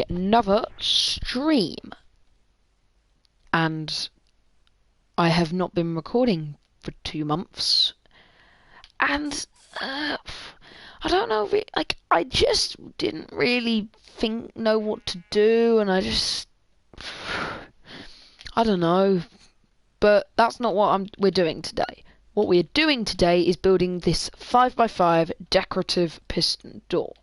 another stream, and I have not been recording for 2 months, and I don't know, like, I just didn't really know what to do, and I don't know, but that's not what we're doing today. What we're doing today is building this 5x5 decorative piston door.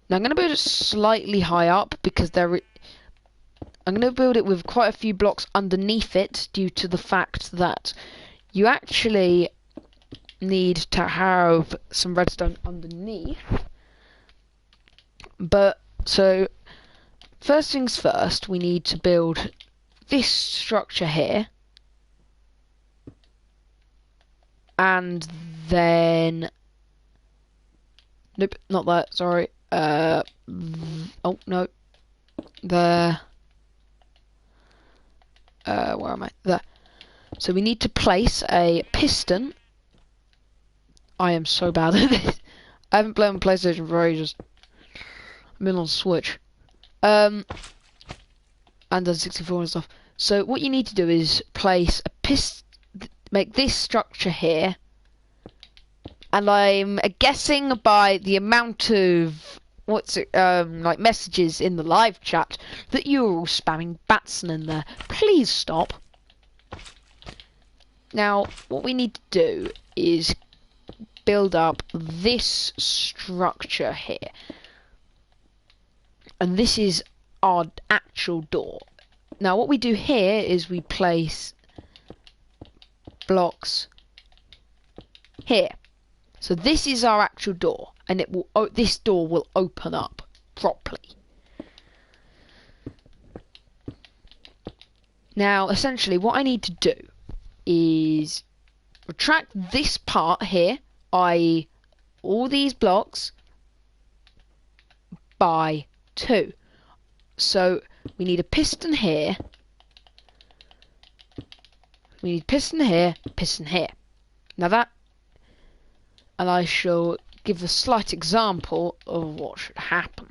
Now I'm going to build it slightly high up because I'm going to build it with quite a few blocks underneath it due to the fact that you actually need to have some redstone underneath. But, so, first things first, we need to build this structure here. And then... Nope, not that, sorry. Oh, no. There. Where am I? There. So we need to place a piston. I am so bad at this. I haven't played on PlayStation for ages. I've been on Switch. And done 64 and stuff. So what you need to do is place a piston, make this structure here. And I'm guessing by the amount of like messages in the live chat that you're all spamming Batson in there. Please stop. Now, what we need to do is build up this structure here. And this is our actual door. Now, what we do here is we place blocks here. So this is our actual door, and it will this door will open up properly. Now, essentially, what I need to do is retract this part here, i.e., all these blocks, by 2. So we need a piston here. We need piston here, piston here. Now that. And I shall give a slight example of what should happen.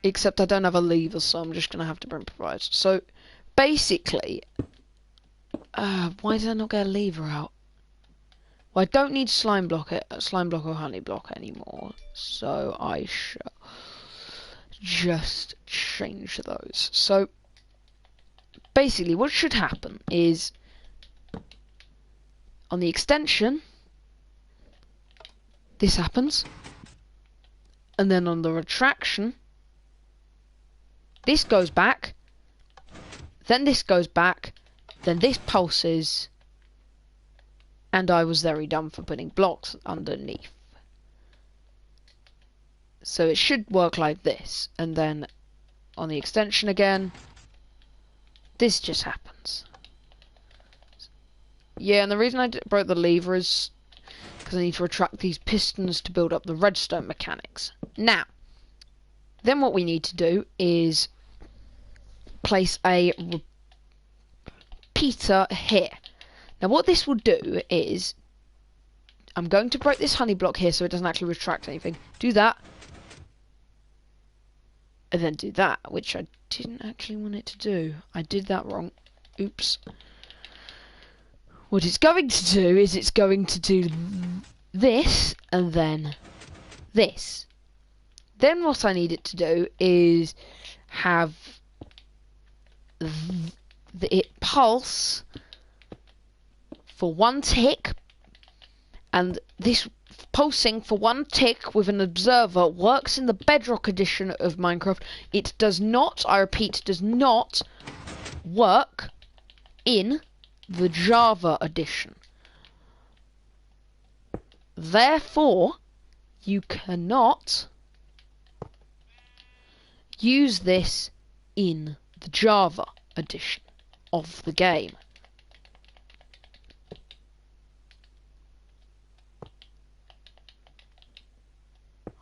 Except I don't have a lever, so I'm just going to have to improvise. So, basically... why did I not get a lever out? Well, I don't need slime block or honey block anymore. So, I shall just change those. So, basically, what should happen is... On the extension, this happens, and then on the retraction, this goes back, then this goes back, then this pulses, and I was very dumb for putting blocks underneath. So it should work like this, and then on the extension again, this just happens. Yeah, and the reason I broke the lever is because I need to retract these pistons to build up the redstone mechanics. Now, then what we need to do is place a repeater here. Now, what this will do is, I'm going to break this honey block here so it doesn't actually retract anything. Do that. And then do that, which I didn't actually want it to do. I did that wrong. Oops. What it's going to do is it's going to do this, and then this. Then what I need it to do is have it pulse for 1 tick, and this pulsing for 1 tick with an observer works in the Bedrock edition of Minecraft. It does not, I repeat, does not work in the Java edition. Therefore, you cannot use this in the Java edition of the game.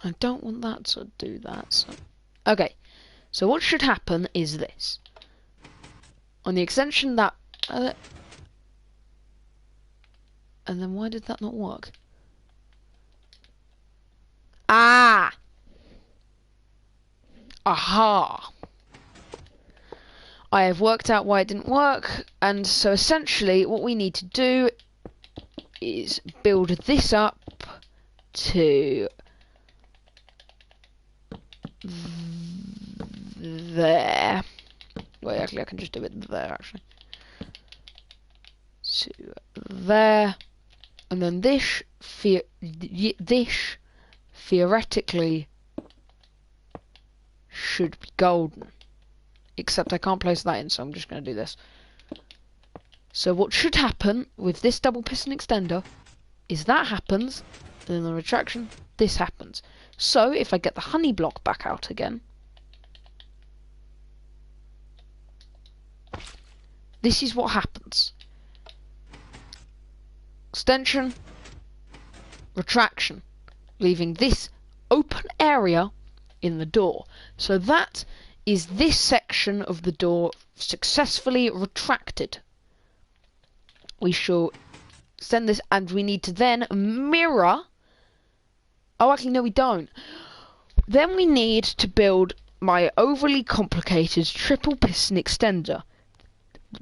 I don't want that to do that. So. Okay, so what should happen is this. On the extension that... and then why did that not work? Aha! I have worked out why it didn't work, and so essentially what we need to do is build this up to there. Wait, actually I can just do it there, actually. To there, and then this theoretically should be golden. Except I can't place that in, so I'm just going to do this. So what should happen with this double piston extender is that happens, and then the retraction, this happens. So if I get the honey block back out again, this is what happens. Extension, retraction, leaving this open area in the door. So that is this section of the door successfully retracted. We shall send this, and we need to then mirror. Oh, actually, no, we don't. Then we need to build my overly complicated triple piston extender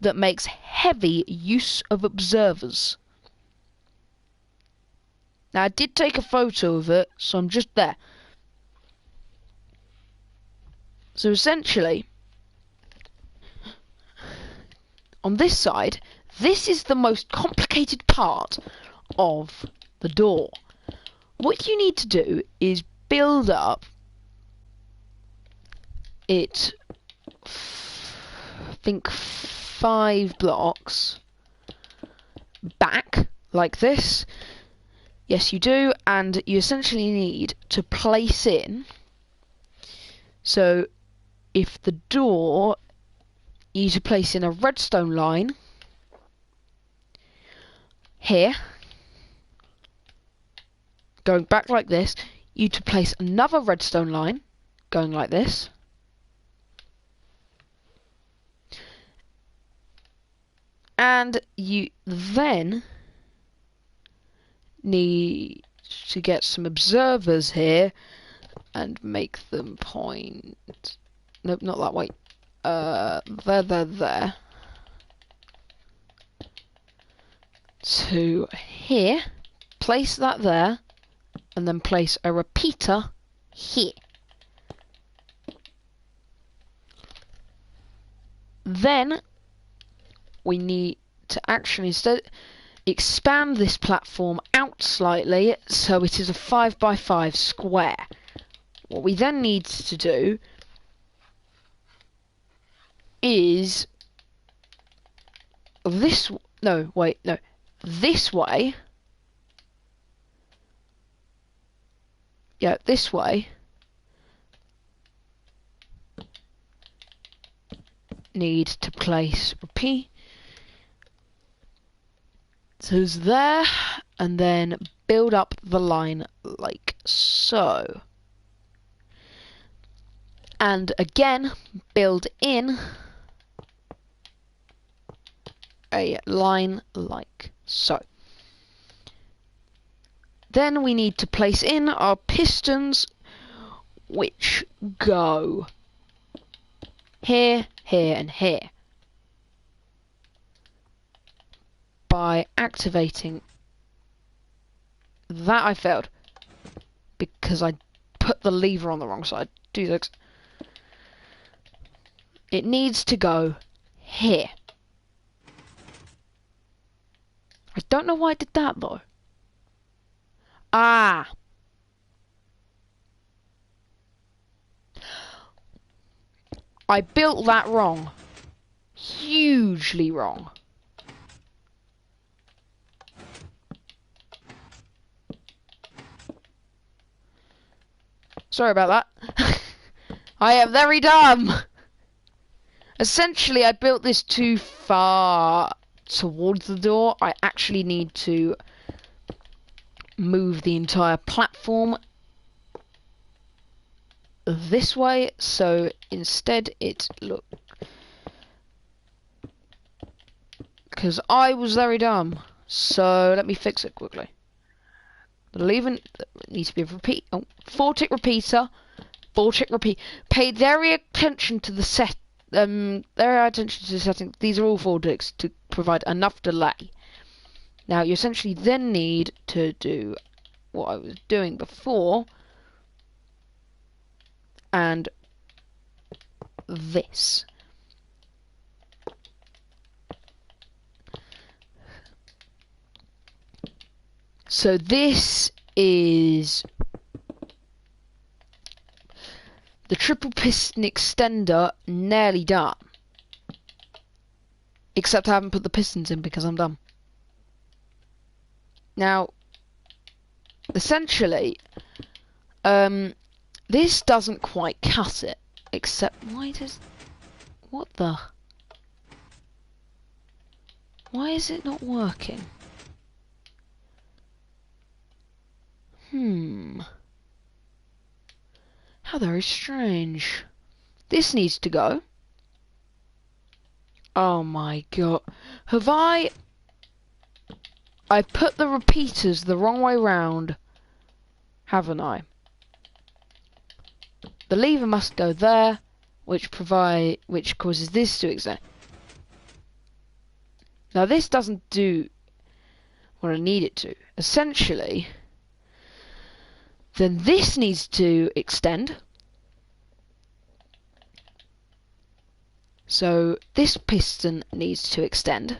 that makes heavy use of observers. Now, I did take a photo of it, so I'm just there. So essentially, on this side, this is the most complicated part of the door. What you need to do is build up it, I think 5 blocks back, like this. Yes, you do, and you essentially need to place in. So, if the door, you need to place in a redstone line here, going back like this. You need to place another redstone line going like this, and you then need to get some observers here and make them point. Nope, not that way. There. To here. Place that there. And then place a repeater here. Then we need to actually instead expand this platform out slightly so it is a 5x5 square. What we then need to do is this. No, wait, no. This way. Yeah, this way. Need to place repeat. So it's there, and then build up the line like so. And again, build in a line like so. Then we need to place in our pistons, which go here, here, and here. By activating that, I failed because I put the lever on the wrong side. Do this. It needs to go here. I don't know why I did that though. Ah. I built that wrong. Hugely wrong. Sorry about that. I am very dumb. Essentially, I built this too far towards the door. I actually need to move the entire platform this way, so instead it look, because I was very dumb. So let me fix it quickly. The lever needs to be a repeat. Oh, 4-tick repeater Bullshit repeat. Pay very attention to the set. Very attention to the settings. These are all vortex to provide enough delay. Now you essentially then need to do what I was doing before, and this. So this is the triple piston extender nearly done. Except I haven't put the pistons in because I'm dumb. Now, essentially, this doesn't quite cut it. Except, what the? Why is it not working? How very strange. This needs to go. Oh my god. I've put the repeaters the wrong way round, haven't I? The lever must go there, which causes this to extend. Now this doesn't do what I need it to. Essentially, then this needs to extend. So this piston needs to extend.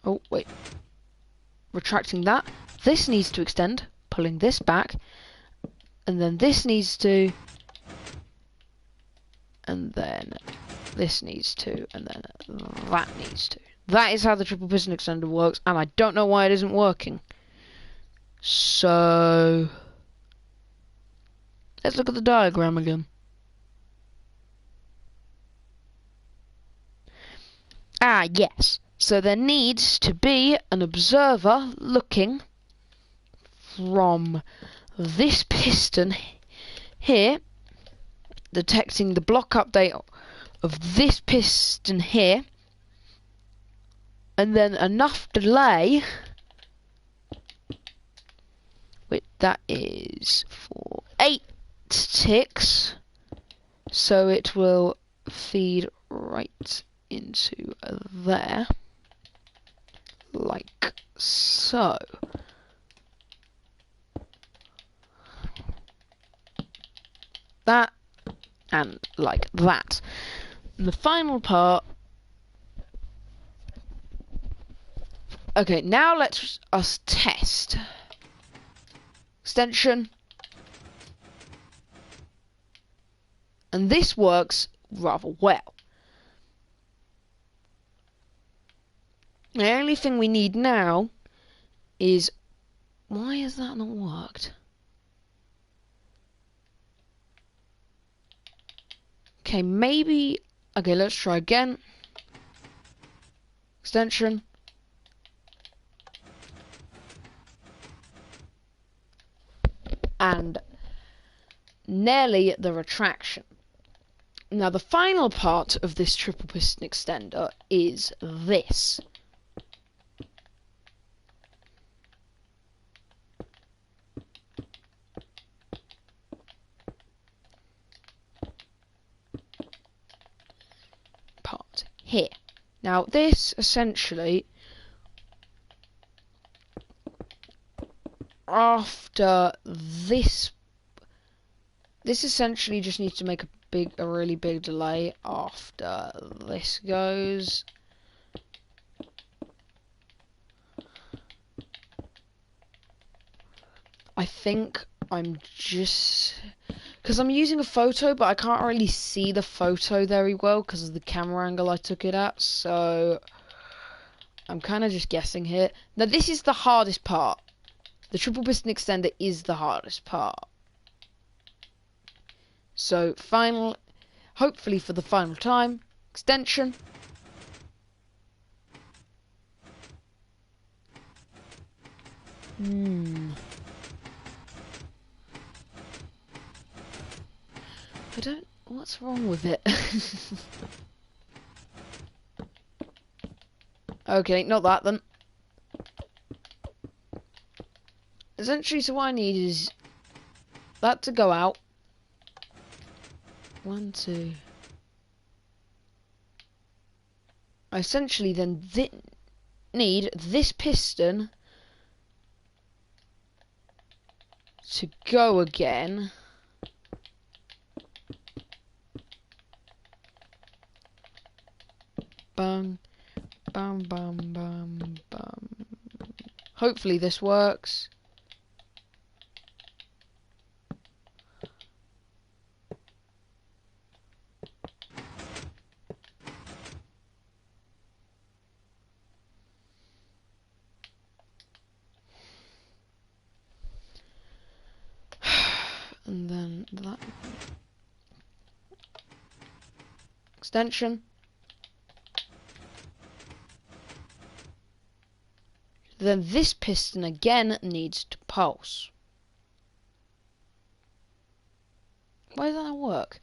Oh, wait. Retracting that. This needs to extend, pulling this back. And then this needs to. And then this needs to. And then that needs to. That is how the triple piston extender works, and I don't know why it isn't working. So let's look at the diagram again. Ah, yes. So there needs to be an observer looking from this piston here, detecting the block update of this piston here, and then enough delay, which that is for 8 ticks, so it will feed right into there, like so. That, and like that. And the final part. Okay, now let's us test. Extension. And this works rather well. The only thing we need now is... Why has that not worked? Okay, maybe... Okay, let's try again. Extension. And nearly the retraction. Now the final part of this triple piston extender is this. Part here. Now this essentially, after this essentially just needs to make a really big delay after this goes. I think I'm just... Because I'm using a photo, but I can't really see the photo very well because of the camera angle I took it at, so I'm kind of just guessing here. Now this is the hardest part. The triple piston extender is the hardest part. So hopefully for the final time, extension. What's wrong with it? Okay, not that then. Essentially, so what I need is that to go out. 1, 2. I essentially then need this piston to go again. Bang, bam, bam, bam, bam. Hopefully this works. And then that extension. Then this piston again needs to pulse. Why does that not work?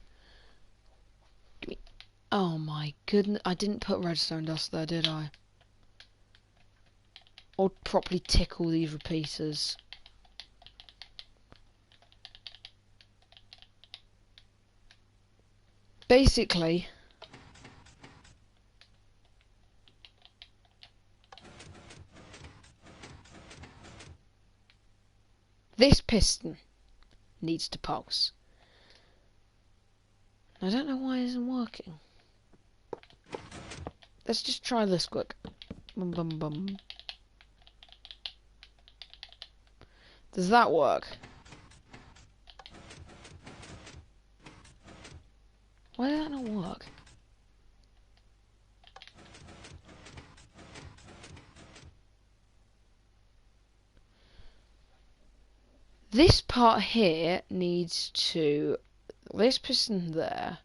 Oh my goodness, I didn't put redstone dust there, did I? Or properly tickle these repeaters. Basically, this piston needs to pulse. I don't know why it isn't working. Let's just try this quick. Bum, bum, bum. Does that work? Why did that not work? This part here needs to... This piston there.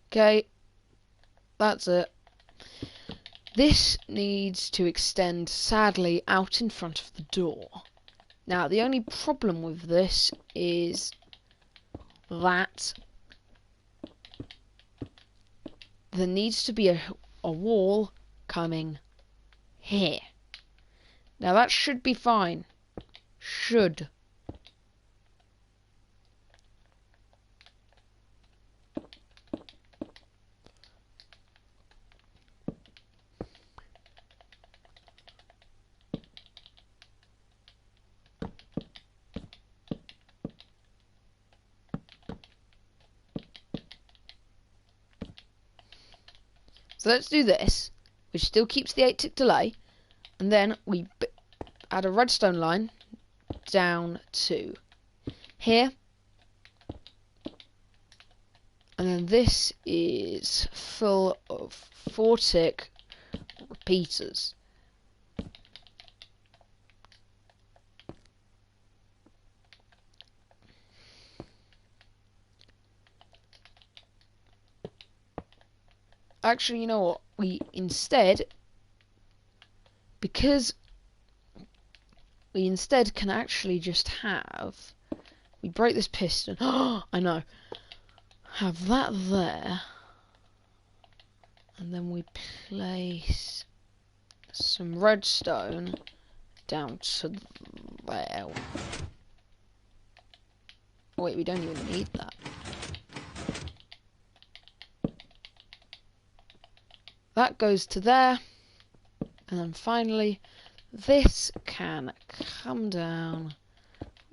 Okay. That's it. This needs to extend, sadly, out in front of the door. Now, the only problem with this is that there needs to be a wall coming here. Now, that should be fine. Should. So let's do this, which still keeps the 8-tick delay, and then we add a redstone line down to here, and then this is full of 4-tick repeaters. Actually, you know what? Because we instead can actually just have... We break this piston. I know. Have that there. And then we place some redstone down to there. Wait, we don't even need that. That goes to there. And then finally, this can come down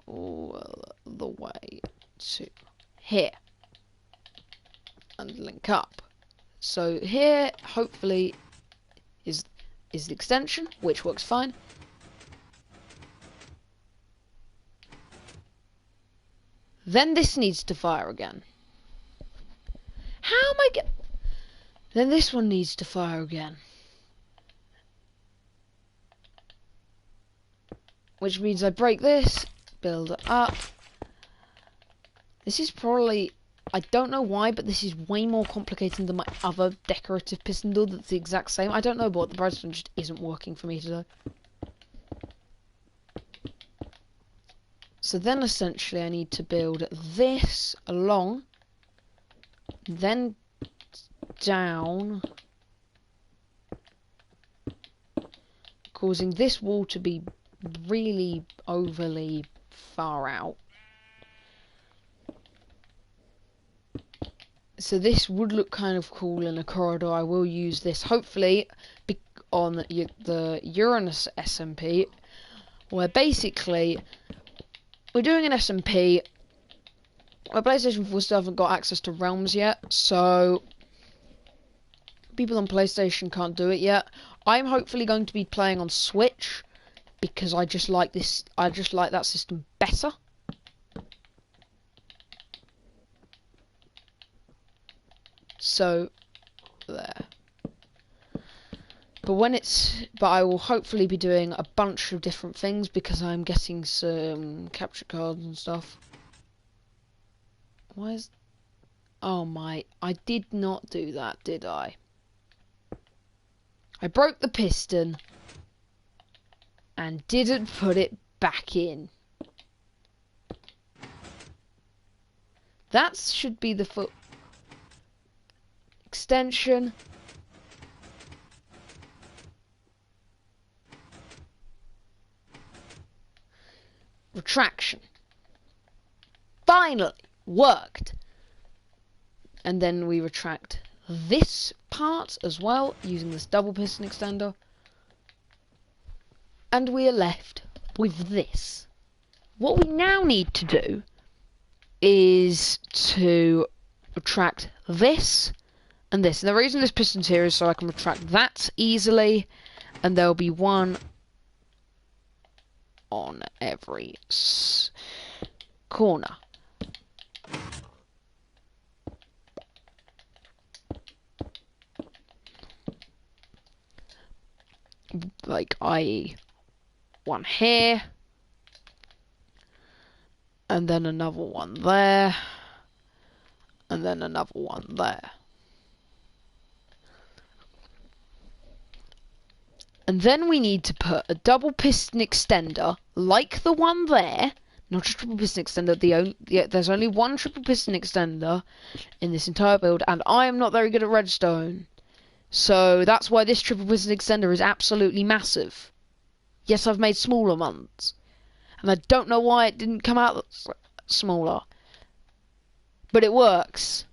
all the way to here. And link up. So here, hopefully, is the extension, which works fine. Then this needs to fire again. How am I get? Then this one needs to fire again. Which means I break this, build it up. This is probably... I don't know why, but this is way more complicated than my other decorative piston door that's the exact same. I don't know, but the redstone just isn't working for me today. So then essentially I need to build this along, then down causing this wall to be really overly far out. So this would look kind of cool in a corridor. I will use this hopefully on the Uranus SMP, where basically we're doing an SMP where PlayStation 4 still haven't got access to realms yet, so people on PlayStation can't do it yet. I'm hopefully going to be playing on Switch because I just like that system better. So there. But I will hopefully be doing a bunch of different things because I'm getting some capture cards and stuff. Oh my, I did not do that, did I? I broke the piston and didn't put it back in. That should be the foot extension. Retraction. Finally worked. And then we retract this part as well using this double piston extender. And we are left with this. What we now need to do is to retract this and this. And the reason this piston's here is so I can retract that easily, and there'll be one on every corner. Like, i.e. one here, and then another one there, and then another one there. And then we need to put a double piston extender, like the one there, not a triple piston extender, there's only one triple piston extender in this entire build, and I am not very good at redstone. So that's why this triple piston extender is absolutely massive. Yes, I've made smaller ones, and I don't know why it didn't come out smaller. But it works.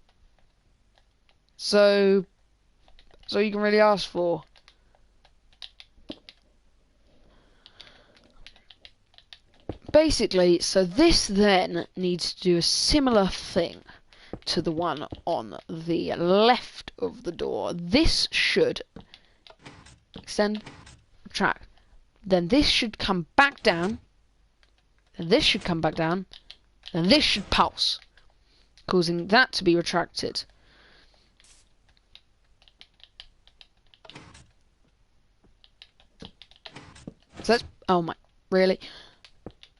So you can really ask for. Basically, so this then needs to do a similar thing to the one on the left of the door. This should extend, retract. Then this should come back down. Then this should come back down. Then this should pulse, causing that to be retracted. So let's, oh my, really?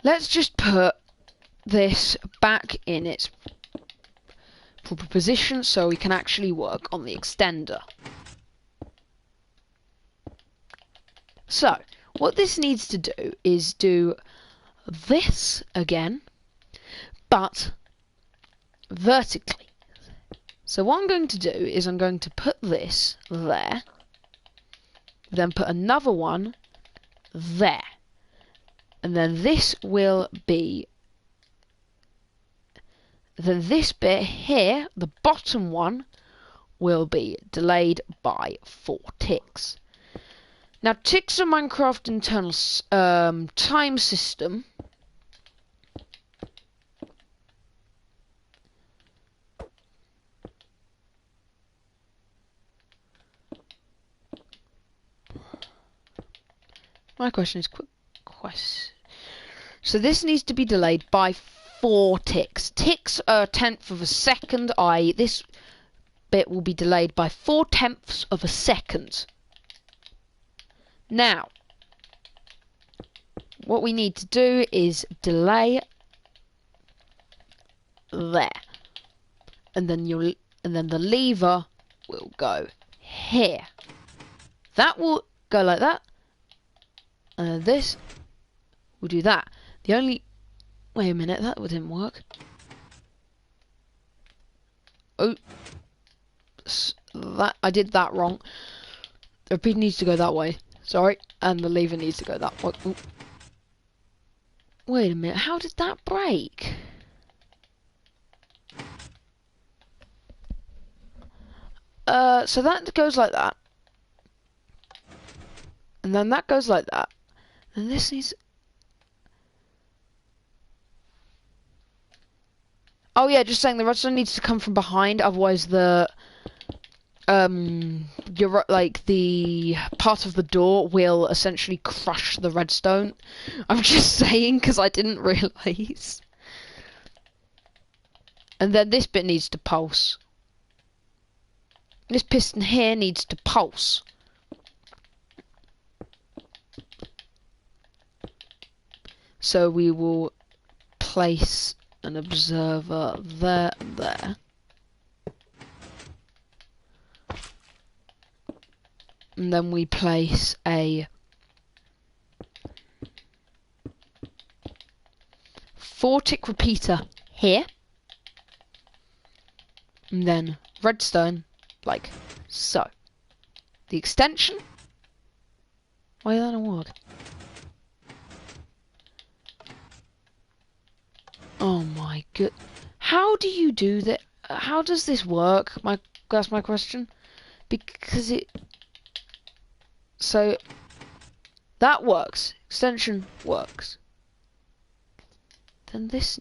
Let's just put this back in its proper position so we can actually work on the extender. So, what this needs to do is do this again, but vertically. So what I'm going to do is I'm going to put this there, then put another one there. And then this will be, then this bit here, the bottom one, will be delayed by 4 ticks. Now, ticks are Minecraft internal time system. My question is so this needs to be delayed by 4 ticks. Ticks are a tenth of a second, i.e. this bit will be delayed by 4/10 of a second. Now, what we need to do is delay there. And then the lever will go here. That will go like that. And this will do that. Wait a minute, that didn't work. Oh, I did that wrong. The repeater needs to go that way. Sorry, and the lever needs to go that way. Ooh. Wait a minute, how did that break? So that goes like that. And then that goes like that. And this needs... Oh yeah, just saying the redstone needs to come from behind, otherwise the... you're like the part of the door will essentially crush the redstone. I'm just saying because I didn't realise. And then this bit needs to pulse. This piston here needs to pulse. So we will place an observer there and there. And then we place a four-tick repeater here. And then redstone, like so. The extension? Why did that not work? Oh my god. How do you do that? How does this work? That's my question. Because it... So, that works. Extension works. Then this...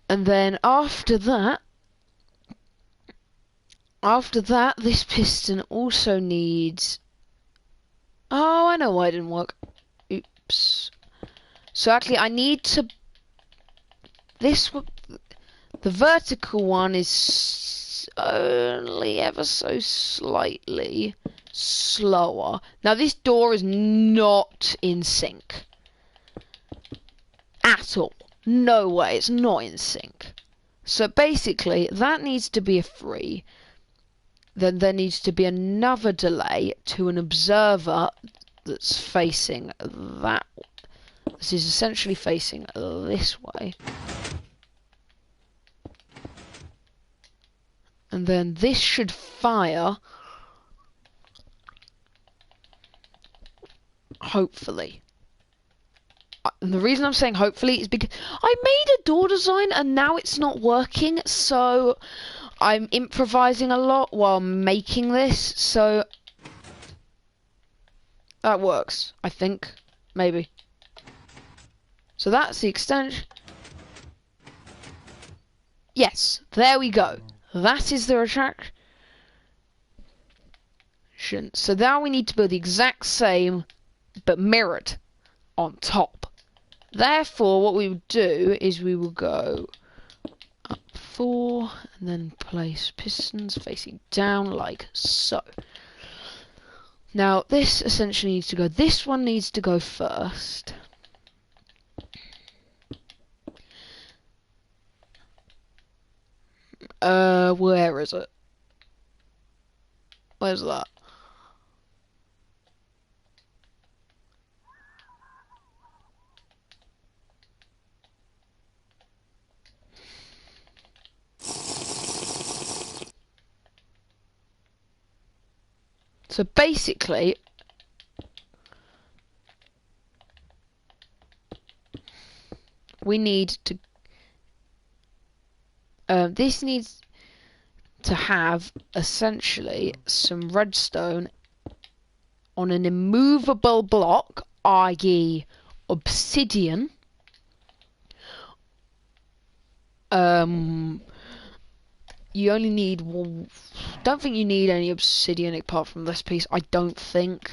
And then after that, this piston also needs... Oh, I know why it didn't work. Oops. So actually, I need to... The vertical one is only ever so slightly slower. Now, this door is not in sync. At all. No way, it's not in sync. So basically, that needs to be a 3. Then there needs to be another delay to an observer that's facing that. This is essentially facing this way. And then this should fire, hopefully. And the reason I'm saying hopefully is because I made a door design and now it's not working, so I'm improvising a lot while making this, so that works, I think, maybe. So that's the extension. Yes, there we go. That is the retraction. So now we need to build the exact same, but mirrored on top. Therefore, what we would do is we will go up 4, and then place pistons facing down like so. Now, this essentially needs to go, this one needs to go first. Where is it? Where's that? So basically, we need to, this needs to have essentially some redstone on an immovable block, i.e. obsidian. You only need one. Don't think you need any obsidian apart from this piece. I don't think.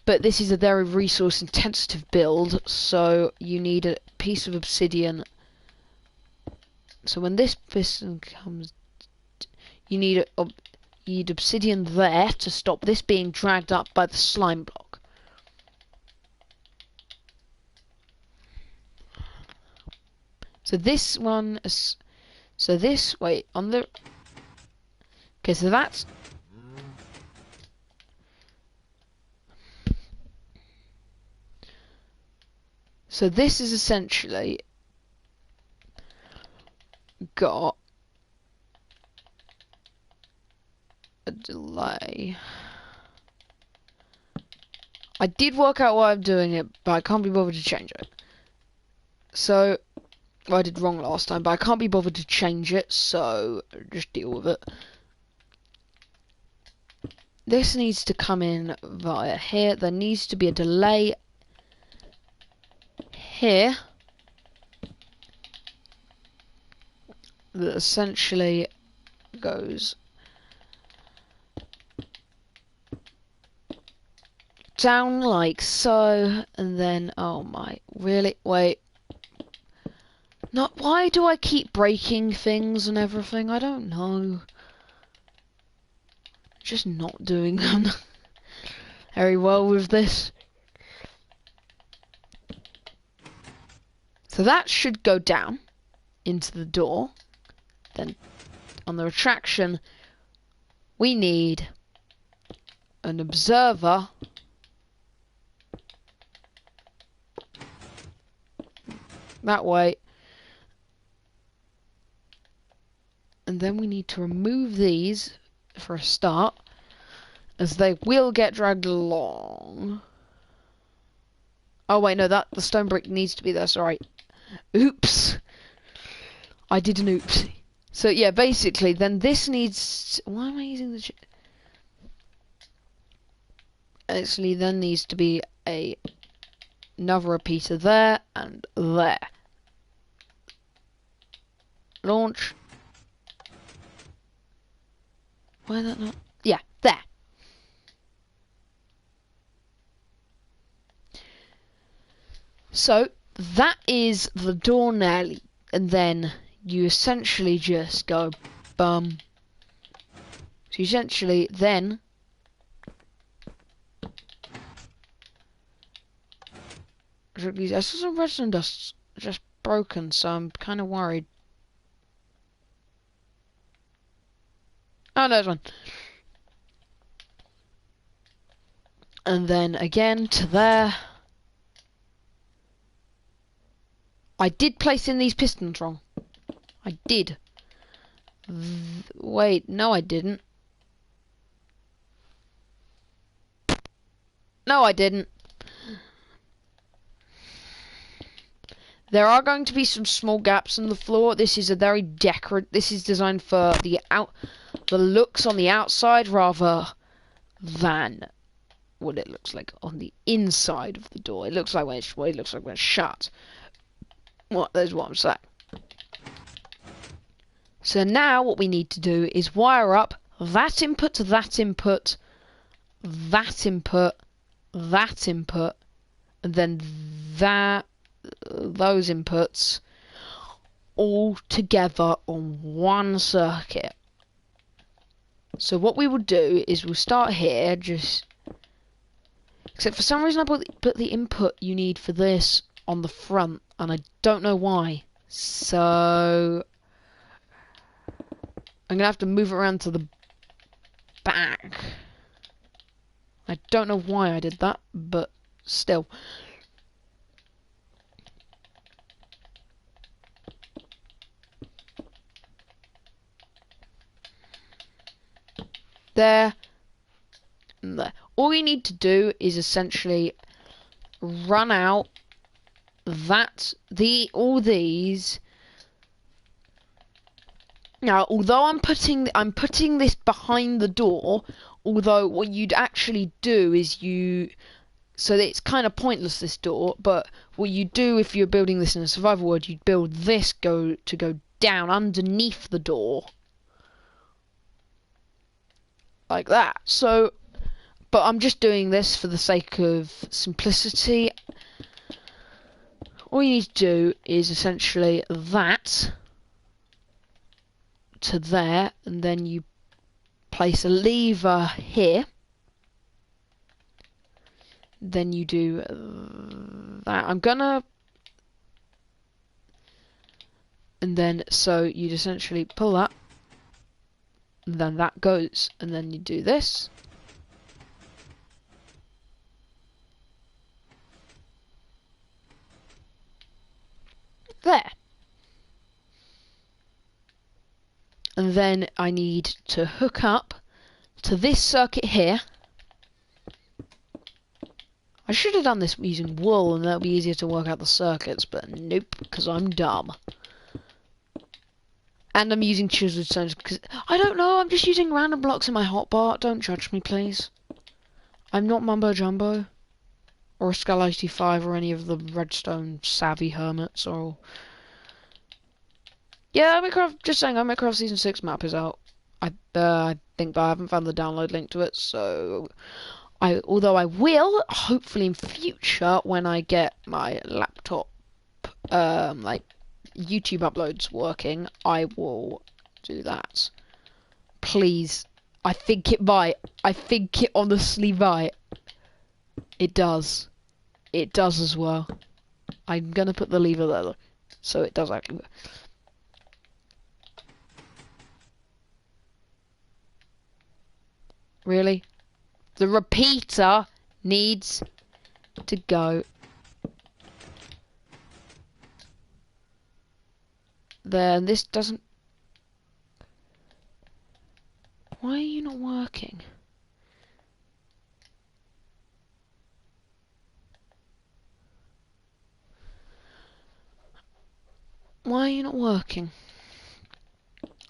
But this is a very resource intensive build, so you need a piece of obsidian. So when this piston comes, you need obsidian there to stop this being dragged up by the slime block. So this one is, so this, wait, on the, okay, so that's, so this is essentially got a delay. I did work out why I'm doing it, but I can't be bothered to change it. So, well, I did wrong last time, but I can't be bothered to change it, so just deal with it. This needs to come in via here. There needs to be a delay here that essentially goes down like so, and then, oh my, really? Wait. Not, why do I keep breaking things and everything? I don't know. Just not doing them very well with this. So that should go down into the door. Then on the retraction, we need an observer that way. And then we need to remove these for a start, as they will get dragged along. Oh wait, no, the stone brick needs to be there, sorry. Oops. I did an oopsie. So yeah, basically, then this needs... Why am I using the... Actually, then needs to be another repeater there and there. Launch. Why that not? Yeah, there. So, that is the door nail, and then you essentially just go bum. So you essentially then I saw some redstone dust just broken, so I'm kind of worried. Oh, there's one. And then again to there. I did place in these pistons wrong. I did. Wait, no I didn't. No I didn't. There are going to be some small gaps in the floor. This is a very decorative. This is designed for the looks on the outside rather than what it looks like on the inside of the door. It looks like when it's shut. That's what I'm saying. So now what we need to do is wire up that input to that input, that input, that input, and then those inputs all together on one circuit. So what we will do is we'll start here, except for some reason I put the input you need for this on the front, and I don't know why. So I'm gonna have to move it around to the back. I don't know why I did that, but still. There. And there. All you need to do is essentially run out all these. Now, although I'm putting this behind the door, although what you'd actually do is so that it's kind of pointless, this door, but what you do if you're building this in a survival world, you'd build this to go down underneath the door. Like that. So, but I'm just doing this for the sake of simplicity. All you need to do is essentially that to there, and then you place a lever here. Then you do that. And then so you'd essentially pull that, and then that goes, and then you do this. There. And then I need to hook up to this circuit here. I should have done this using wool, and that would be easier to work out the circuits, but nope, because I'm dumb. And I'm using chiseled stones, because I don't know, I'm just using random blocks in my hotbar. Don't judge me, please. I'm not Mumbo Jumbo, or Skull 85, or any of the redstone savvy hermits, or... Yeah, Minecraft, just saying, Minecraft Season 6 map is out. I think, but I haven't found the download link to it, so... although I will, hopefully in future, when I get my laptop, like, YouTube uploads working, I will do that. Please. I think it might. I think it honestly might. It does. It does as well. I'm gonna put the lever there, so it does actually work. Really? The repeater needs to go there, and this doesn't... Why are you not working? Why are you not working?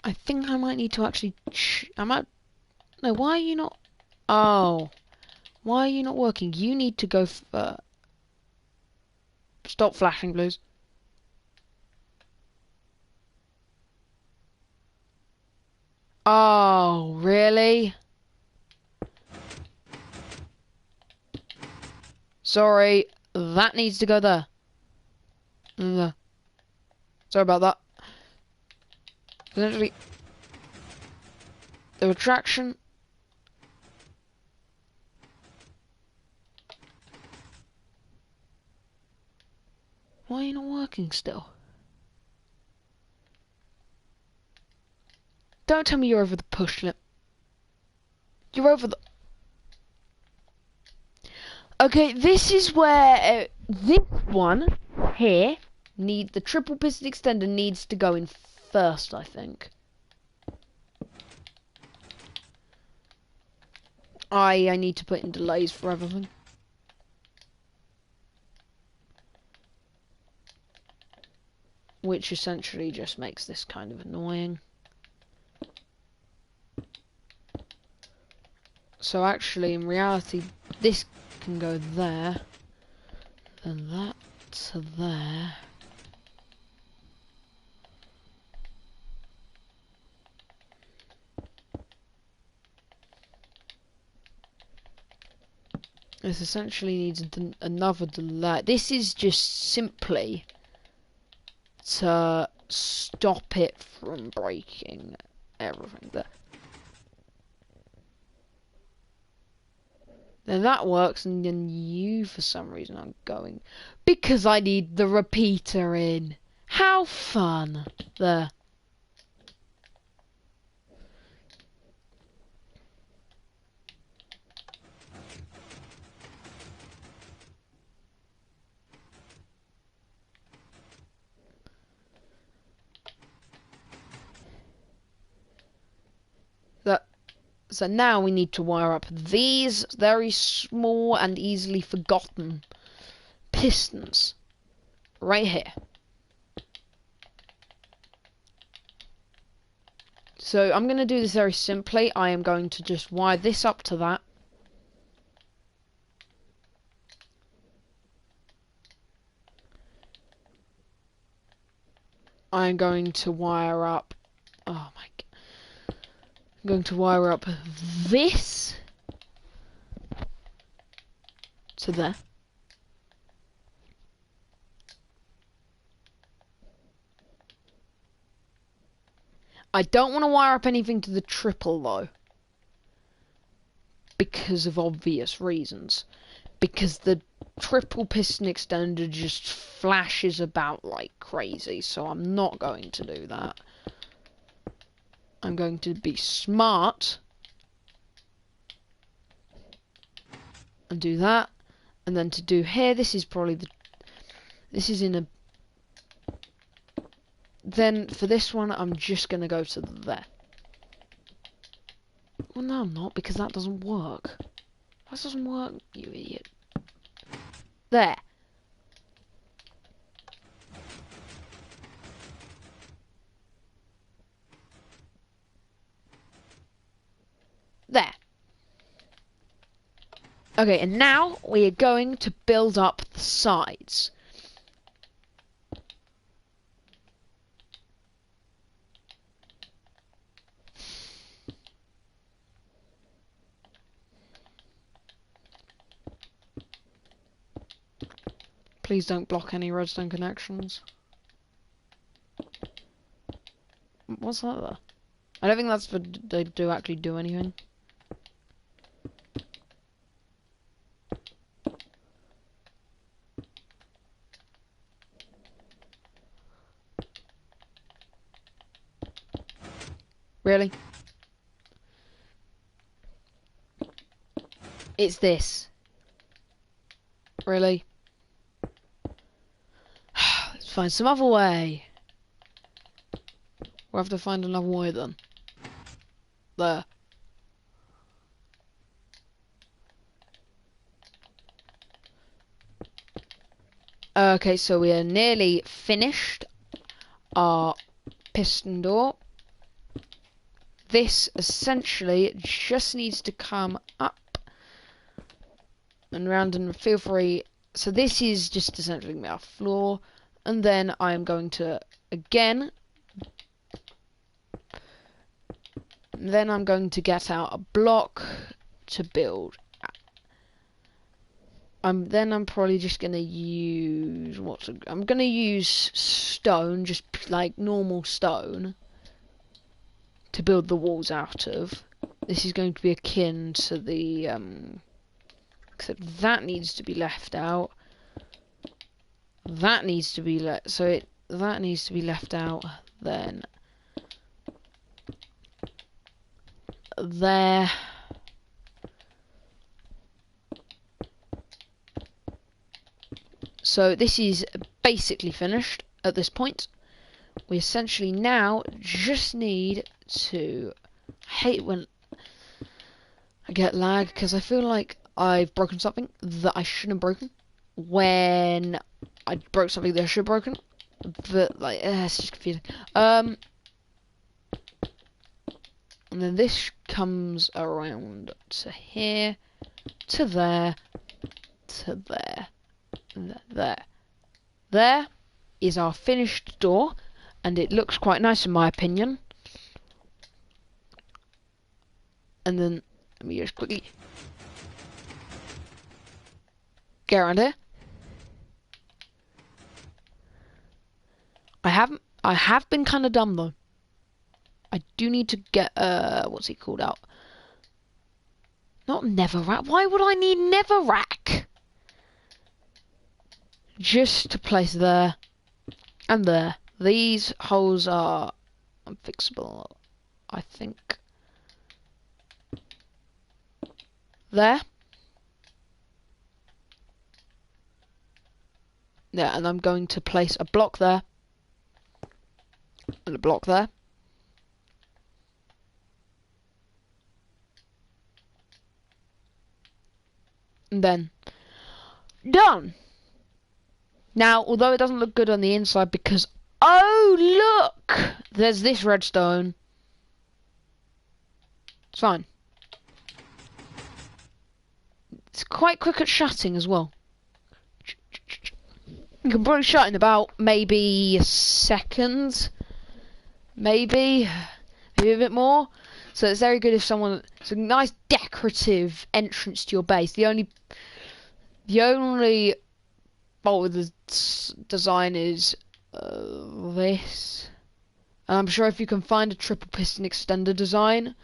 I think I might need to actually... No, why are you not... Oh. Why are you not working? You need to go... Stop flashing, please. Oh, really? Sorry, that needs to go there. Sorry about that. Essentially, the retraction. Why are you not working still? Don't tell me you're over the push limit. You're over the... Okay, this is where this one here the triple piston extender needs to go in first, I think. I need to put in delays for everything. Which essentially just makes this kind of annoying. So actually, in reality, this can go there, and that to there. This essentially needs another delay. This is just simply to stop it from breaking everything there. Then that works, and then you, for some reason, are going... Because I need the repeater in. How fun. There. So now we need to wire up these very small and easily forgotten pistons right here. So I'm going to do this very simply. I am going to just wire this up to that. I'm going to wire up... Oh my god. I'm going to wire up this to there. I don't want to wire up anything to the triple though, because of obvious reasons. Because the triple piston extender just flashes about like crazy, so I'm not going to do that. I'm going to be smart and do that, and then to do here, this is probably this is in a... Then for this one, I'm just going to go to there. Well, no, I'm not, because that doesn't work. That doesn't work, you idiot. There. There. Okay, and now we are going to build up the sides. Please don't block any redstone connections. What's that there? I don't think that's for they do actually do anything. Really? It's this. Really? Let's find some other way. We'll have to find another way then. There. Okay, so we are nearly finished our piston door. This essentially just needs to come up and round, and feel free. So this is just essentially our floor, and then I am going to again. Then I'm going to get out a block to build. Then I'm probably just gonna use I'm gonna use stone, just like normal stone, to build the walls out of. This is going to be akin to the except that needs to be left out. That needs to be that needs to be left out. Then there. So this is basically finished at this point. We essentially now just need to... I hate when I get lag, because I feel like I've broken something that I shouldn't have broken. When I broke something that I should have broken. But, like, it's just confusing. And then this comes around to here, to there, to there. There is our finished door, and it looks quite nice in my opinion. And then let me just quickly get around here. I have been kind of dumb though. I do need to get what's it called out? Not netherrack. Why would I need netherrack? Just to place there and there. These holes are unfixable, I think. There. Yeah, and I'm going to place a block there. And a block there. And then done. Now, although it doesn't look good on the inside because, oh look, there's this redstone. It's fine. It's quite quick at shutting as well. You can probably shut in about maybe a second, maybe a bit more. So it's very good if someone. It's a nice decorative entrance to your base. The only fault with the design is this. And I'm sure if you can find a triple piston extender design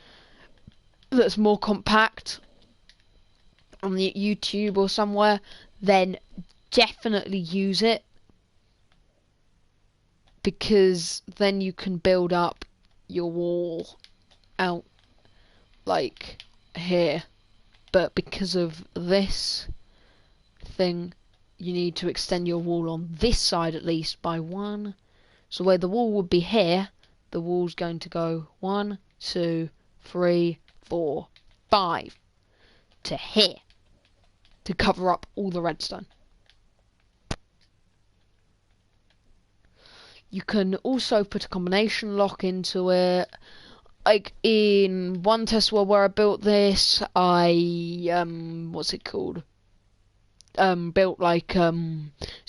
that's more compact on the YouTube or somewhere, then definitely use it, because then you can build up your wall out like here. But because of this thing, you need to extend your wall on this side at least by 1. So where the wall would be here, the wall's going to go 1, 2, 3, 4, 5 to here to cover up all the redstone. You can also put a combination lock into it. Like in one test world where I built this, what's it called? Built like so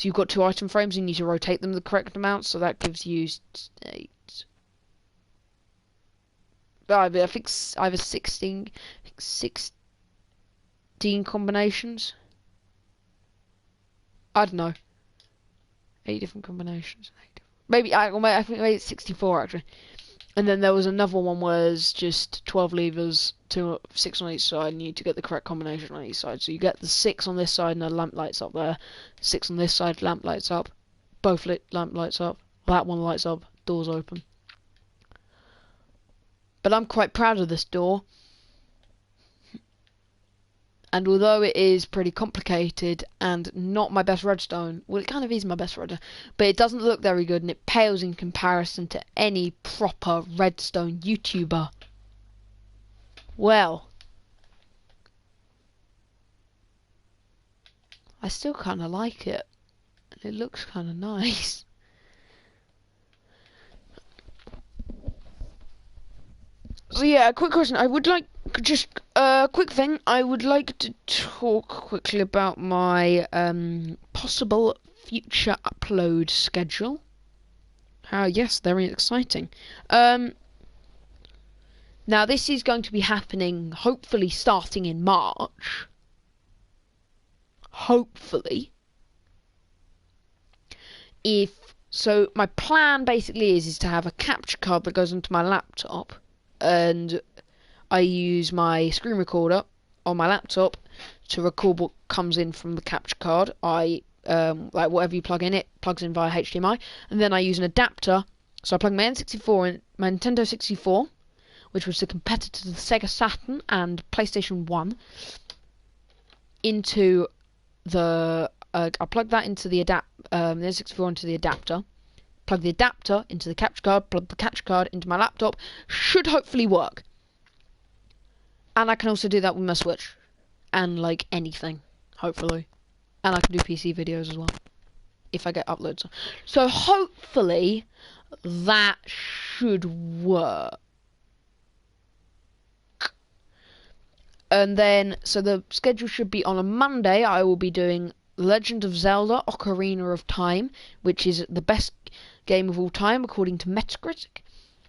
you've got 2 item frames, and you need to rotate them the correct amount, so that gives you I think either 16 combinations. I don't know. 8 different combinations. Maybe I think maybe it's 64 actually. And then there was another one was just 12 levers, 6 on each side, and you need to get the correct combination on each side. So you get the 6 on this side and the lamp lights up there. 6 on this side, lamp lights up. Both lamp lights up. That one lights up, doors open. But I'm quite proud of this door. And although it is pretty complicated and not my best redstone, well, it kind of is my best redstone, but it doesn't look very good, and it pales in comparison to any proper redstone YouTuber. Well, I still kind of like it. It looks kind of nice. So yeah, a quick question. I would like just a quick thing. I would like to talk quickly about my possible future upload schedule. Yes, very exciting. Now this is going to be happening hopefully starting in March. Hopefully. So my plan basically is to have a capture card that goes onto my laptop, and I use my screen recorder on my laptop to record what comes in from the capture card. Like whatever you plug in, it plugs in via HDMI, and then I use an adapter. So I plug my N64 in, my Nintendo 64, which was the competitor to the Sega Saturn and PlayStation 1, into the I plug that into the N64 into the adapter. Plug the adapter into the capture card. Plug the capture card into my laptop. Should hopefully work. And I can also do that with my Switch, and like anything, hopefully. And I can do PC videos as well, if I get uploads. So hopefully that should work. And then, so the schedule should be on a Monday. I will be doing Legend of Zelda: Ocarina of Time, which is the best game of all time according to Metacritic.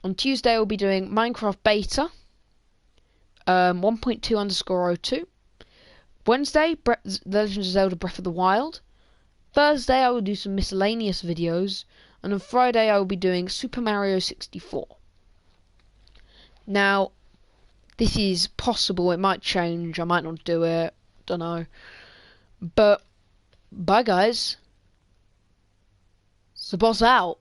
On Tuesday, I will be doing Minecraft Beta 1.2_02. Wednesday, The Legend of Zelda: Breath of the Wild. Thursday, I will do some miscellaneous videos, and on Friday, I will be doing Super Mario 64. Now, this is possible. It might change. I might not do it. Don't know. But bye, guys. It's the boss out.